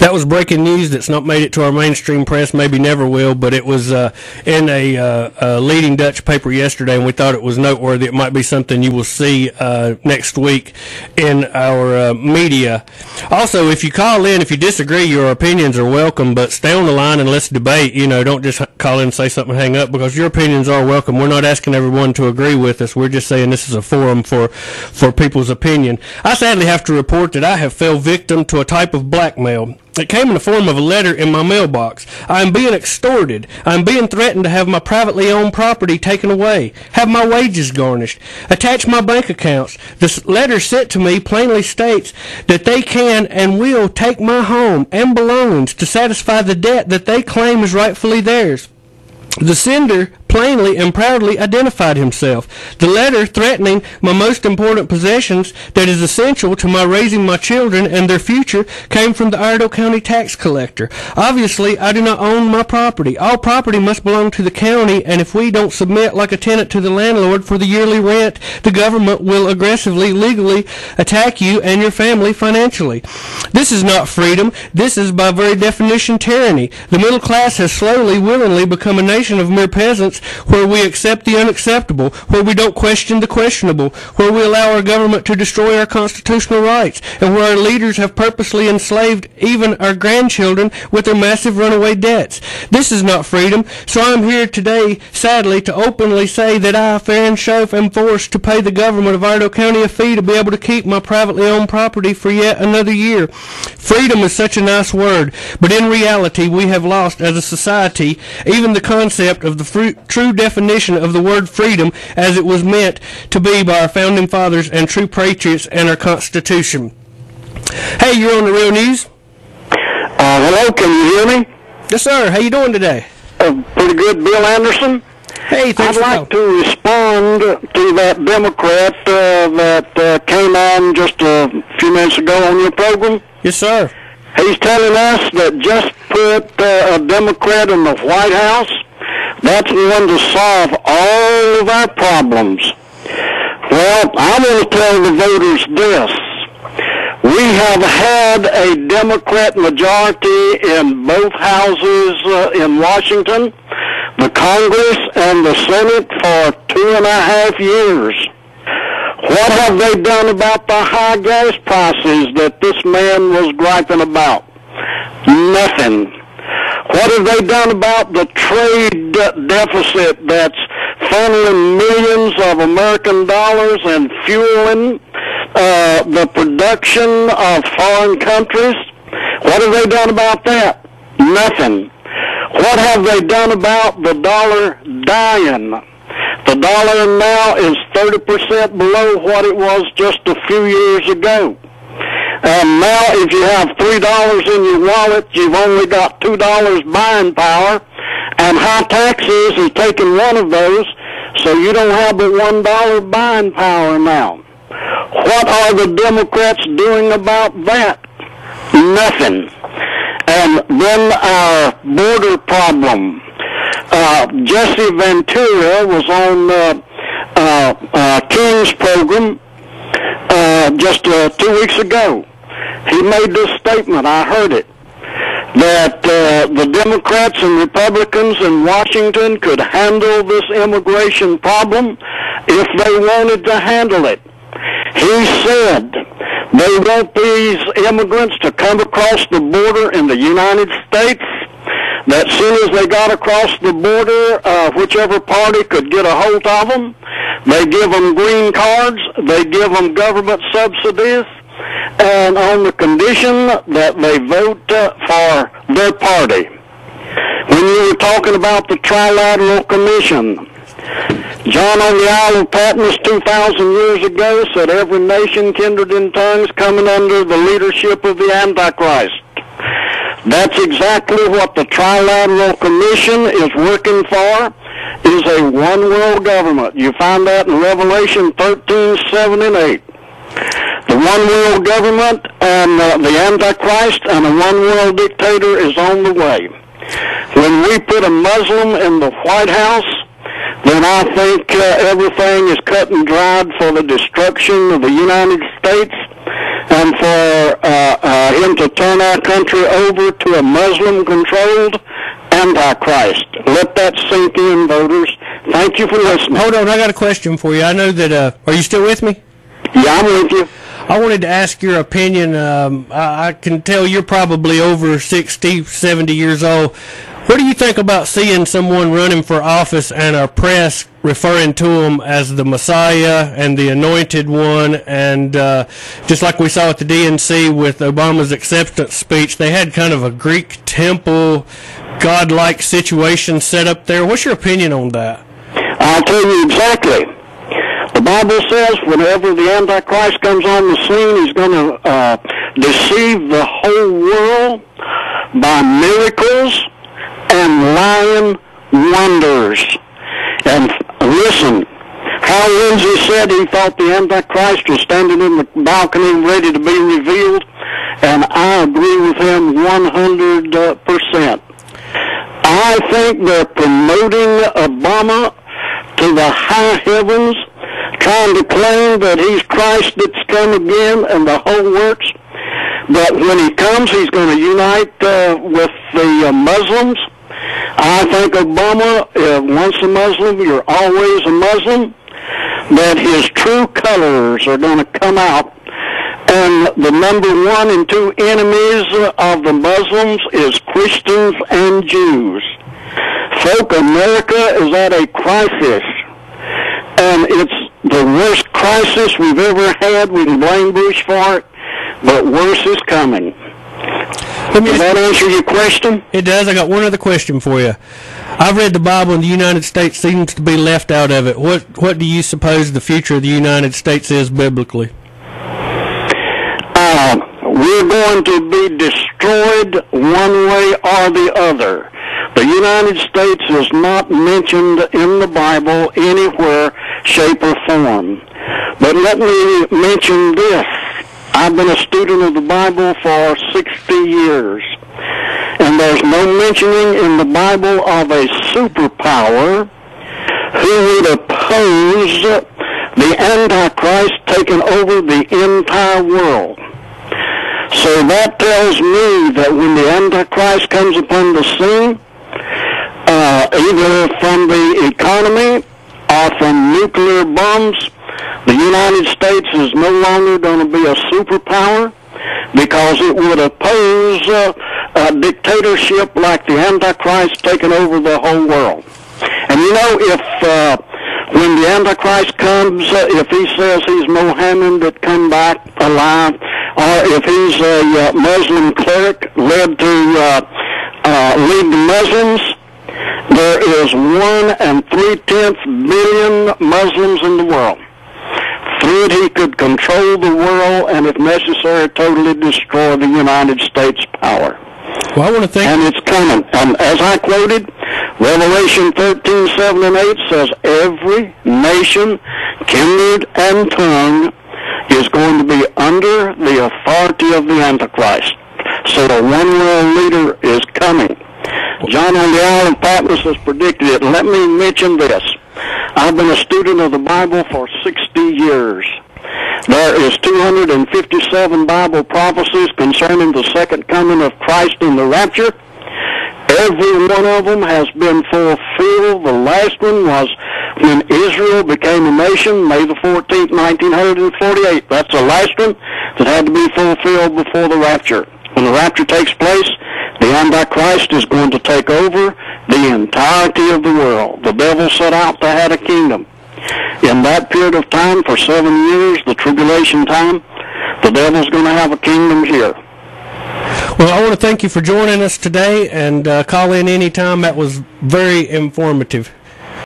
That was breaking news that's not made it to our mainstream press, maybe never will, but it was in a leading Dutch paper yesterday, and we thought it was noteworthy. It might be something you will see next week in our media. Also, if you call in, if you disagree, your opinions are welcome, but stay on the line and let's debate. Don't just call in and say something and hang up, because your opinions are welcome. We're not asking everyone to agree with us. We're just saying this is a forum for people's opinion. I sadly have to report that I have fell victim to a type of blackmail. It came in the form of a letter in my mailbox. I am being extorted. I am being threatened to have my privately owned property taken away, have my wages garnished, attach my bank accounts. This letter sent to me plainly states that they can and will take my home and belongings to satisfy the debt that they claim is rightfully theirs. The sender plainly and proudly identified himself. The letter threatening my most important possessions that is essential to my raising my children and their future came from the Iredell County tax collector. Obviously, I do not own my property. All property must belong to the county, and if we don't submit like a tenant to the landlord for the yearly rent, the government will aggressively, legally attack you and your family financially. This is not freedom. This is by very definition tyranny. The middle class has slowly, willingly become a nation of mere peasants, where we accept the unacceptable, where we don't question the questionable, where we allow our government to destroy our constitutional rights, and where our leaders have purposely enslaved even our grandchildren with their massive runaway debts. This is not freedom, so I'm here today, sadly, to openly say that I, fair and shove, am forced to pay the government of Iredell County a fee to be able to keep my privately owned property for yet another year. Freedom is such a nice word, but in reality we have lost as a society even the concept of the true definition of the word freedom as it was meant to be by our founding fathers and true patriots and our Constitution. Hey, you're on the Real News. Hello, can you hear me? Yes, sir. How you doing today? Pretty good, Bill Anderson. Hey, thanks I'd like to respond to that Democrat that came on just a few minutes ago on your program. Yes, sir. He's telling us that just put a Democrat in the White House, that's going to solve all of our problems. Well, I want to tell the voters this. We have had a Democrat majority in both houses in Washington, the Congress and the Senate, for 2.5 years. What have they done about the high gas prices that this man was griping about? Nothing. What have they done about the trade deficit that's funneling millions of American dollars and fueling the production of foreign countries? What have they done about that? Nothing. What have they done about the dollar dying? The dollar now is 30% below what it was just a few years ago. And now if you have $3 in your wallet, you've only got $2 buying power, and high taxes is taking one of those, so you don't have the $1 buying power now. What are the Democrats doing about that? Nothing. And then our border problem. Jesse Ventura was on King's program just 2 weeks ago. He made this statement, I heard it, that the Democrats and Republicans in Washington could handle this immigration problem if they wanted to handle it. He said they want these immigrants to come across the border in the United States, that as soon as they got across the border, whichever party could get a hold of them, they give them green cards, they give them government subsidies, and on the condition that they vote for their party. When you were talking about the Trilateral Commission, John on the Isle of Patmos 2,000 years ago said every nation, kindred, and tongues coming under the leadership of the Antichrist. That's exactly what the Trilateral Commission is working for, is a one-world government. You find that in Revelation 13, 7, and 8. The one-world government and the Antichrist and a one-world dictator is on the way. When we put a Muslim in the White House, then I think everything is cut and dried for the destruction of the United States and for him to turn our country over to a Muslim-controlled Antichrist. Let that sink in, voters. Thank you for listening. Hold on, I got a question for you. I know that, are you still with me? Yeah, I'm with you. I wanted to ask your opinion. I can tell you're probably over 60, 70 years old. What do you think about seeing someone running for office and our press referring to him as the Messiah and the Anointed One? And just like we saw at the DNC with Obama's acceptance speech, they had kind of a Greek temple, godlike situation set up there. What's your opinion on that? I'll tell you exactly. The Bible says whenever the Antichrist comes on the scene, he's going to deceive the whole world by miracles and lying wonders. And listen, Hal Lindsey said he thought the Antichrist was standing in the balcony ready to be revealed, and I agree with him 100%. I think they're promoting Obama to the high heavens, trying to claim that he's Christ that's come again and the whole works. But when he comes, he's going to unite with the Muslims. I think Obama, once a Muslim, you're always a Muslim, that his true colors are going to come out. And the number 1 and 2 enemies of the Muslims is Christians and Jews. Folk, America is at a crisis. And it's the worst crisis we've ever had. We can blame Bush for it, but worse is coming. Does that answer your question? It does. I got one other question for you. I've read the Bible, and the United States seems to be left out of it. What do you suppose the future of the United States is biblically? We're going to be destroyed one way or the other. The United States is not mentioned in the Bible anywhere, shape, or form. But let me mention this. I've been a student of the Bible for 60 years, and there's no mentioning in the Bible of a superpower who would oppose the Antichrist taking over the entire world. So that tells me that when the Antichrist comes upon the scene, either from the economy or from nuclear bombs, the United States is no longer going to be a superpower because it would oppose a dictatorship like the Antichrist taking over the whole world. And you know, if when the Antichrist comes, if he says he's Mohammed that come back alive, or if he's a Muslim cleric led to lead the Muslims, there is 1 3/10 billion Muslims in the world. Through it, he could control the world and, if necessary, totally destroy the United States' power. Well, I want to thank and it's coming. And as I quoted, Revelation 13:7 and 8 says, every nation, kindred, and tongue is going to be under the authority of the Antichrist. So the one world leader is coming. John on the Isle of Patmos has predicted it. Let me mention this. I've been a student of the Bible for 60 years. There is 257 Bible prophecies concerning the second coming of Christ in the rapture. Every one of them has been fulfilled. The last one was when Israel became a nation, May the 14th, 1948. That's the last one that had to be fulfilled before the rapture. When the rapture takes place, the Antichrist is going to take over the entirety of the world. The devil set out to have a kingdom. In that period of time, for 7 years, the tribulation time, the devil's going to have a kingdom here. Well, I want to thank you for joining us today, and call in anytime. That was very informative.